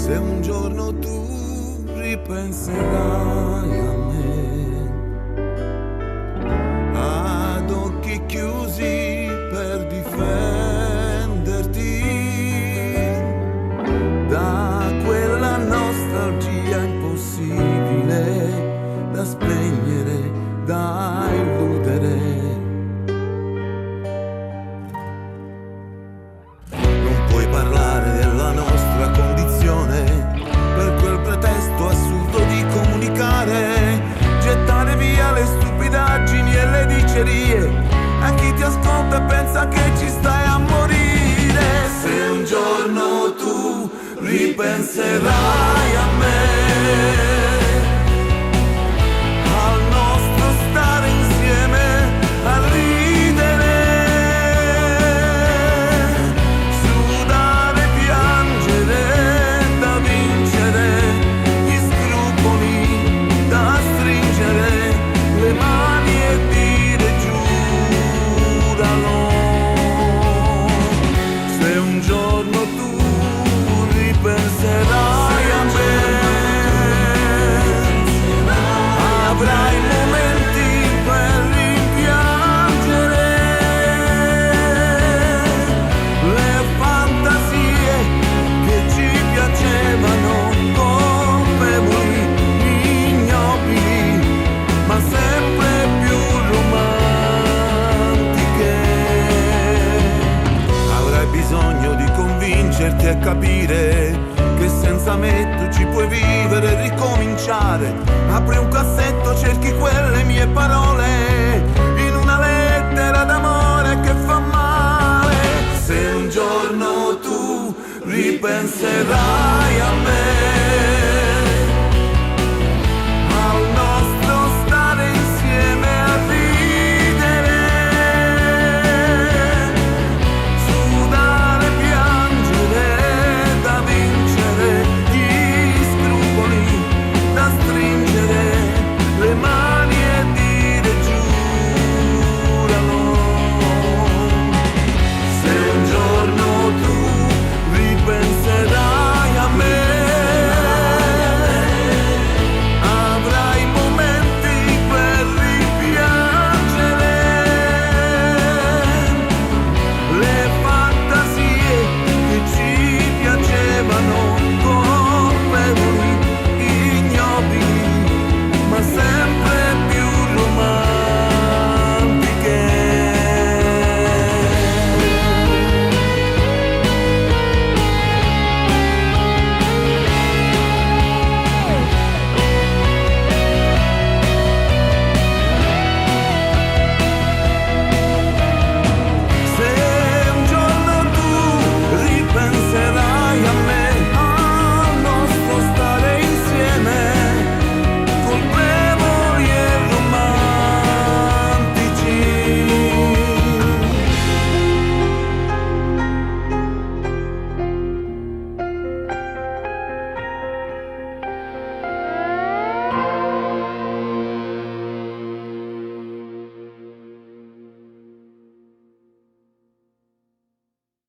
Se un giorno tu ripenserai a me, ad occhi chiusi per difenderti da quella nostalgia impossibile da spegnere, da illudere. Non puoi parlare della nostra condizione per quel pretesto assurdo di comunicare, gettare via le stupidaggini e le dicerie a chi ti ascolta e pensa che ci stai a morire. Se un giorno tu ripenserai a me, al nostro stare insieme, a ridere, sudare, piangere, da vincere, gli scrupoli da stringere, le mani e dire giuralo. Se un giorno tu ripenserai a me, avrai momenti per rimpiangere le fantasie che ci piacevano, colpevoli, ignobili, ma sempre più romantiche. Avrai bisogno di convincerti e capire che senza me tu ci puoi vivere e ricominciare. Apri un cassetto, cerchi quelle mie parole in una lettera d'amore che fa male. Se un giorno tu ripenserai a me,